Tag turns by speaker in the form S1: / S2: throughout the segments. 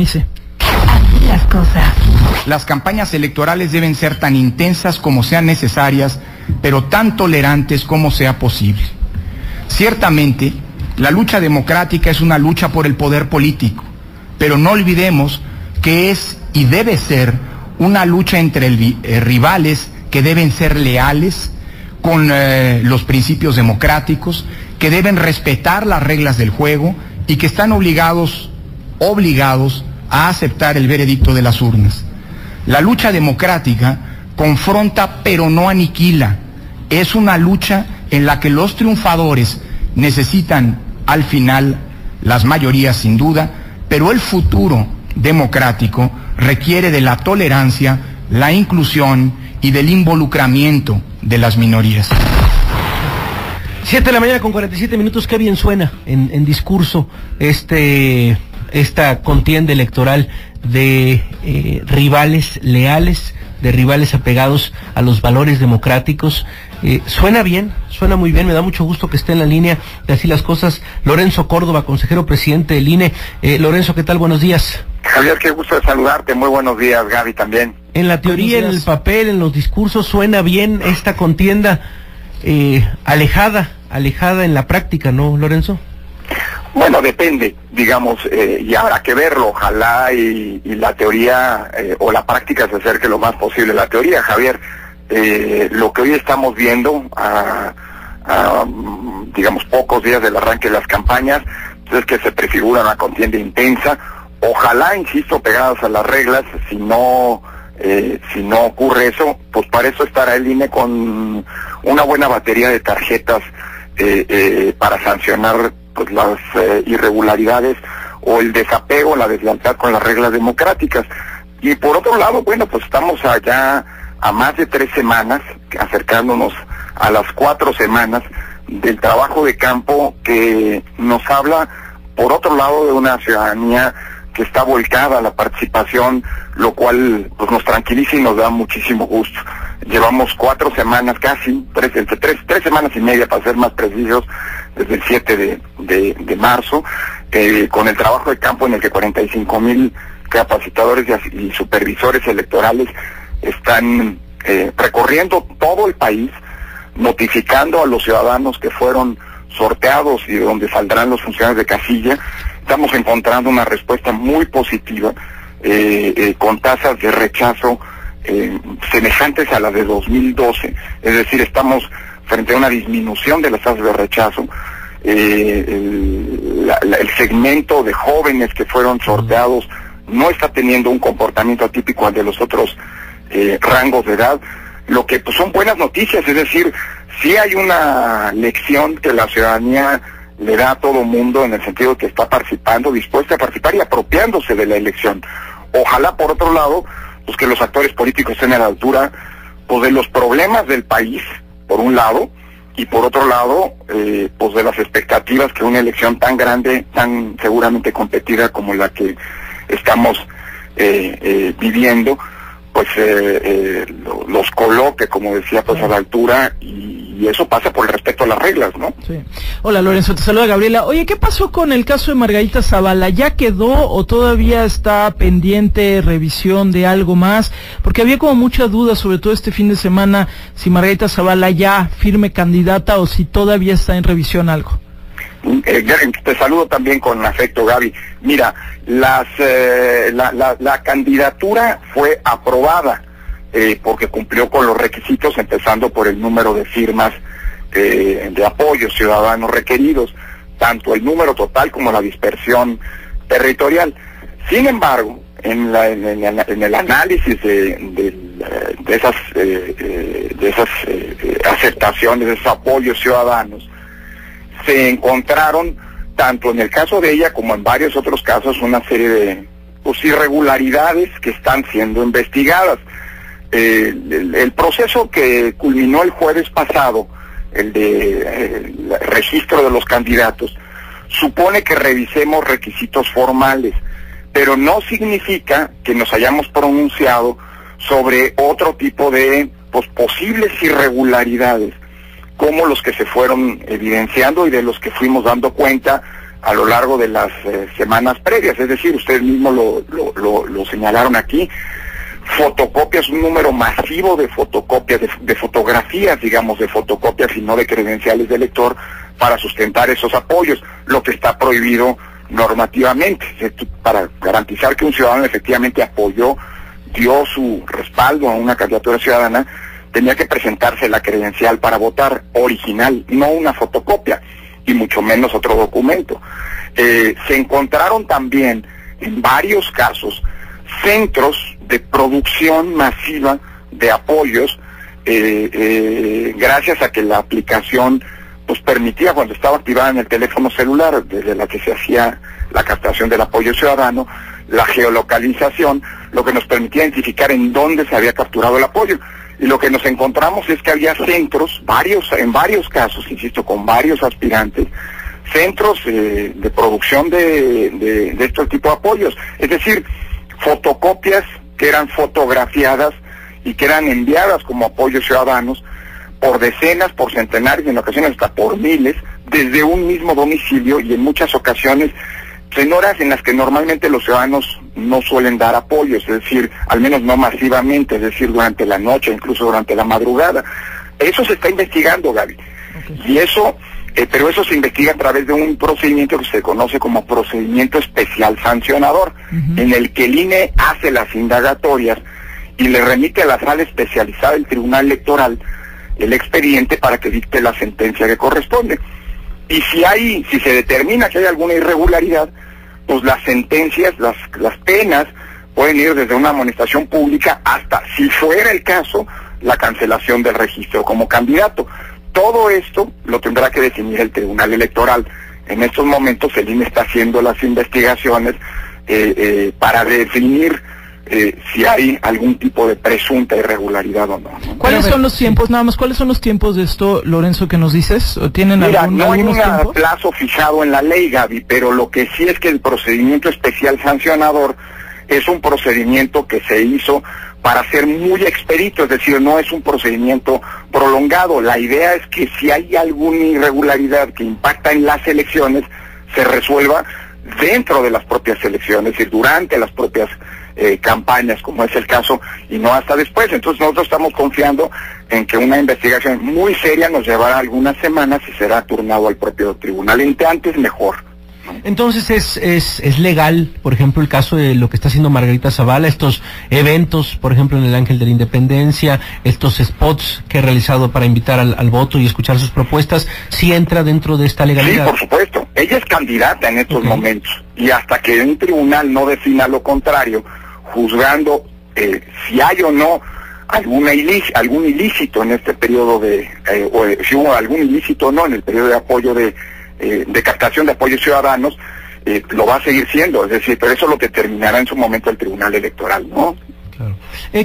S1: Berenice.
S2: Así las cosas.
S3: Las campañas electorales deben ser tan intensas como sean necesarias, pero tan tolerantes como sea posible. Ciertamente, la lucha democrática es una lucha por el poder político, pero no olvidemos que es y debe ser una lucha entre rivales que deben ser leales con los principios democráticos, que deben respetar las reglas del juego y que están obligados a aceptar el veredicto de las urnas. La lucha democrática confronta pero no aniquila. Es una lucha en la que los triunfadores necesitan al final las mayorías sin duda, pero el futuro democrático requiere de la tolerancia, la inclusión y del involucramiento de las minorías.
S4: 7 de la mañana con 47 minutos, qué bien suena en discurso esta contienda electoral de rivales leales, de rivales apegados a los valores democráticos. Suena bien, suena muy bien, me da mucho gusto que esté en la línea de Así las Cosas Lorenzo Córdoba, consejero presidente del INE. Lorenzo, ¿qué tal? Buenos días.
S5: Javier, qué gusto de saludarte, muy buenos días, Gaby también.
S4: En la teoría, en el papel, en los discursos, suena bien esta contienda, alejada en la práctica, ¿no, Lorenzo?
S5: Bueno, depende, digamos, y habrá que verlo, ojalá y la teoría o la práctica se acerque lo más posible a la teoría, Javier. Lo que hoy estamos viendo, digamos, pocos días del arranque de las campañas, es que se prefigura una contienda intensa, ojalá, insisto, pegadas a las reglas. Si no ocurre eso, pues para eso estará el INE con una buena batería de tarjetas para sancionar pues las irregularidades o el desapego, la deslealtad con las reglas democráticas. Y por otro lado, bueno, pues estamos allá a más de 3 semanas, acercándonos a las 4 semanas del trabajo de campo que nos habla, por otro lado, de una ciudadanía que está volcada a la participación, lo cual pues nos tranquiliza y nos da muchísimo gusto. Llevamos 4 semanas casi, entre tres semanas y media para ser más precisos, desde el 7 de marzo, con el trabajo de campo en el que 45,000 capacitadores y supervisores electorales están recorriendo todo el país, notificando a los ciudadanos que fueron sorteados y de donde saldrán los funcionarios de casilla. Estamos encontrando una respuesta muy positiva, con tasas de rechazo semejantes a las de 2012, es decir, estamos frente a una disminución de las tasas de rechazo. El segmento de jóvenes que fueron sorteados no está teniendo un comportamiento atípico al de los otros rangos de edad, lo que pues son buenas noticias, es decir, sí hay una lección que la ciudadanía le da a todo mundo en el sentido de que está participando, dispuesta a participar y apropiándose de la elección. Ojalá, por otro lado, pues que los actores políticos estén a la altura pues de los problemas del país, por un lado, y por otro lado, pues de las expectativas que una elección tan grande, tan seguramente competida como la que estamos viviendo, pues los coloque, como decía, pues a la altura, y eso pasa por el respeto a las reglas, ¿no?
S1: Sí. Hola, Lorenzo, te saluda Gabriela. Oye, ¿qué pasó con el caso de Margarita Zavala? ¿Ya quedó o todavía está pendiente revisión de algo más? Porque había como mucha duda, sobre todo este fin de semana, si Margarita Zavala ya firme candidata o si todavía está en revisión algo.
S5: Te saludo también con afecto, Gaby. Mira, la candidatura fue aprobada porque cumplió con los requisitos, empezando por el número de firmas de apoyo ciudadanos requeridos, tanto el número total como la dispersión territorial. Sin embargo, en el análisis de esas aceptaciones, de esos apoyos ciudadanos, se encontraron, tanto en el caso de ella como en varios otros casos, una serie de irregularidades que están siendo investigadas. El proceso que culminó el jueves pasado, el registro de los candidatos, supone que revisemos requisitos formales, pero no significa que nos hayamos pronunciado sobre otro tipo de posibles irregularidades, como los que se fueron evidenciando y de los que fuimos dando cuenta a lo largo de las semanas previas. Es decir, ustedes mismos lo señalaron aquí, fotocopias, un número masivo de fotocopias, de fotografías, digamos, de fotocopias y no de credenciales de elector para sustentar esos apoyos, lo que está prohibido normativamente, para garantizar que un ciudadano efectivamente apoyó, dio su respaldo a una candidatura ciudadana, tenía que presentarse la credencial para votar original, no una fotocopia, y mucho menos otro documento. Se encontraron también, en varios casos, centros de producción masiva de apoyos, gracias a que la aplicación pues permitía, cuando estaba activada en el teléfono celular, desde la que se hacía la captación del apoyo ciudadano, la geolocalización, lo que nos permitía identificar en dónde se había capturado el apoyo. Y lo que nos encontramos es que había centros, en varios casos, insisto, con varios aspirantes, centros de producción de este tipo de apoyos. Es decir, fotocopias que eran fotografiadas y que eran enviadas como apoyos ciudadanos por decenas, por centenares, en ocasiones hasta por miles, desde un mismo domicilio, y en muchas ocasiones en horas en las que normalmente los ciudadanos no suelen dar apoyos, es decir, al menos no masivamente, es decir, durante la noche, incluso durante la madrugada. Eso se está investigando, Gaby. Okay. Y eso, pero eso se investiga a través de un procedimiento que se conoce como procedimiento especial sancionador, en el que el INE hace las indagatorias y le remite a la sala especializada del Tribunal Electoral el expediente para que dicte la sentencia que corresponde. Y si se determina que hay alguna irregularidad, pues las sentencias, las penas pueden ir desde una amonestación pública hasta, si fuera el caso, la cancelación del registro como candidato. Todo esto lo tendrá que definir el Tribunal Electoral. En estos momentos el INE está haciendo las investigaciones para definir si hay algún tipo de presunta irregularidad o no.
S1: ¿Cuáles son los tiempos, nada más, cuáles son los tiempos de esto, Lorenzo, que nos dices? ¿Tienen
S5: no hay un
S1: tiempos?
S5: Plazo fijado en la ley, Gaby, pero lo que sí es que el procedimiento especial sancionador es un procedimiento que se hizo para ser muy expedito, es decir, no es un procedimiento prolongado. La idea es que si hay alguna irregularidad que impacta en las elecciones, se resuelva dentro de las propias elecciones, es decir, durante las propias campañas, como es el caso, y no hasta después. Entonces nosotros estamos confiando en que una investigación muy seria nos llevará algunas semanas y será turnado al propio tribunal. Entre antes, mejor.
S4: Entonces es legal, por ejemplo, el caso de lo que está haciendo Margarita Zavala, estos eventos, por ejemplo, en el Ángel de la Independencia, estos spots que ha realizado para invitar al voto y escuchar sus propuestas, ¿sí entra dentro de esta legalidad?
S5: Sí, por supuesto. Ella es candidata en estos momentos, y hasta que un tribunal no defina lo contrario, juzgando si hay o no algún ilícito en este periodo o si hubo algún ilícito o no en el periodo de apoyo de captación de apoyos ciudadanos, lo va a seguir siendo, es decir, pero eso lo determinará en su momento el Tribunal Electoral, ¿no?
S4: Claro.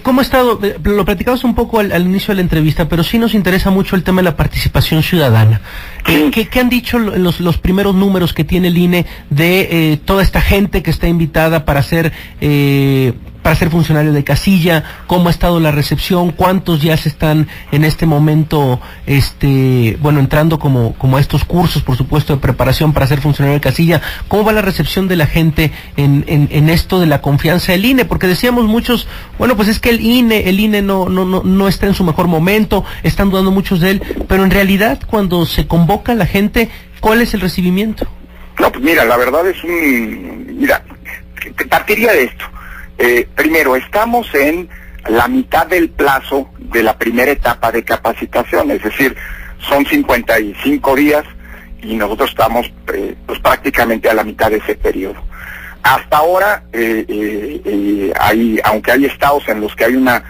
S4: ¿Cómo ha estado? Lo platicamos un poco al inicio de la entrevista, pero sí nos interesa mucho el tema de la participación ciudadana. ¿Qué han dicho los primeros números que tiene el INE de toda esta gente que está invitada para ser funcionario de casilla? ¿Cómo ha estado la recepción? ¿Cuántos ya se están en este momento, entrando como a estos cursos, por supuesto, de preparación para ser funcionario de casilla? ¿Cómo va la recepción de la gente en esto de la confianza del INE? Porque decíamos muchos, bueno, pues es que el INE no está en su mejor momento, están dudando muchos de él, pero en realidad cuando se convoca a la gente, ¿cuál es el recibimiento?
S5: No, pues mira, la verdad partiría de esto. Primero, estamos en la mitad del plazo de la primera etapa de capacitación, es decir, son 55 días y nosotros estamos pues prácticamente a la mitad de ese periodo. Hasta ahora, aunque hay estados en los que hay una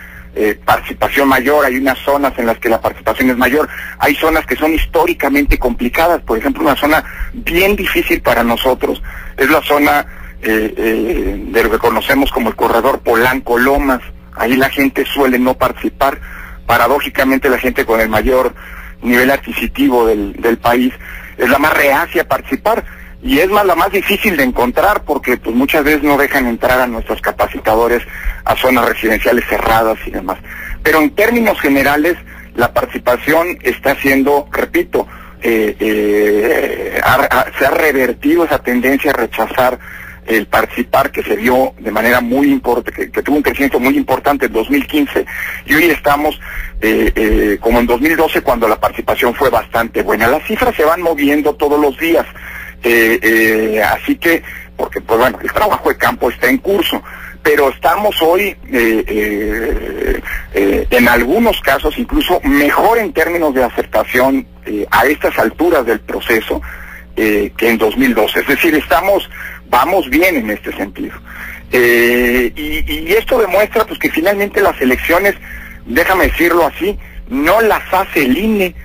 S5: participación mayor, hay unas zonas en las que la participación es mayor, hay zonas que son históricamente complicadas. Por ejemplo, una zona bien difícil para nosotros es la zona de lo que conocemos como el corredor Polanco-Lomas. Ahí la gente suele no participar. Paradójicamente, la gente con el mayor nivel adquisitivo del país es la más reacia a participar, y es la más difícil de encontrar, porque pues muchas veces no dejan entrar a nuestros capacitadores a zonas residenciales cerradas y demás. Pero en términos generales, la participación está siendo, repito, se ha revertido esa tendencia a rechazar el participar, que se vio de manera muy importante, que tuvo un crecimiento muy importante en 2015, y hoy estamos como en 2012, cuando la participación fue bastante buena. Las cifras se van moviendo todos los días, así que, porque pues bueno, el trabajo de campo está en curso, pero estamos hoy en algunos casos incluso mejor en términos de aceptación a estas alturas del proceso que en 2012, es decir, vamos bien en este sentido. Y esto demuestra pues que finalmente las elecciones, déjame decirlo así, no las hace el INE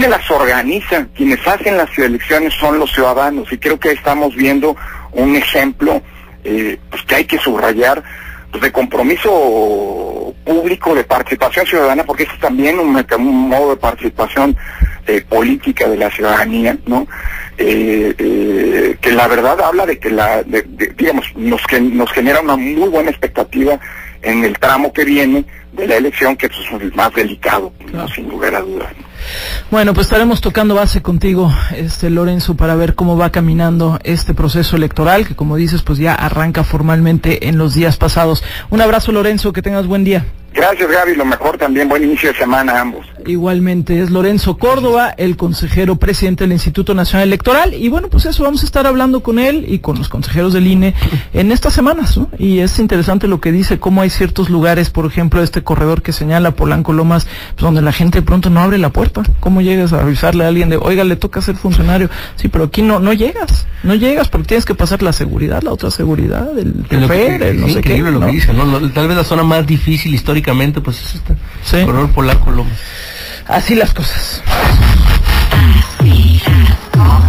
S5: las organiza, quienes hacen las elecciones son los ciudadanos, y creo que estamos viendo un ejemplo pues que hay que subrayar, pues de compromiso público, de participación ciudadana, porque es también un modo de participación política de la ciudadanía, ¿no? Que la verdad habla de que digamos, nos genera una muy buena expectativa en el tramo que viene de la elección, que es el más delicado, ¿no? Sin lugar a dudas.
S1: Bueno, pues estaremos tocando base contigo, Lorenzo, para ver cómo va caminando este proceso electoral, que como dices, pues ya arranca formalmente en los días pasados. Un abrazo, Lorenzo, que tengas buen día.
S5: Gracias, Gaby, lo mejor también, buen inicio de semana a ambos.
S1: Igualmente, es Lorenzo Córdoba, el consejero presidente del Instituto Nacional Electoral, y bueno, pues eso, vamos a estar hablando con él y con los consejeros del INE en estas semanas, ¿no? Y es interesante lo que dice, cómo hay ciertos lugares, por ejemplo, este corredor que señala Polanco Lomas, pues donde la gente de pronto no abre la puerta. ¿Cómo llegas a avisarle a alguien de, oiga, le toca ser funcionario? Sí, pero aquí no llegas porque tienes que pasar la seguridad, la otra seguridad, el chofer, el no sé qué.
S4: Increíble lo que dice, ¿no? Tal vez la zona más difícil históricamente, pues es esta,
S1: sí.
S4: Corredor Polanco Lomas.
S1: Así las cosas.
S2: Así las cosas.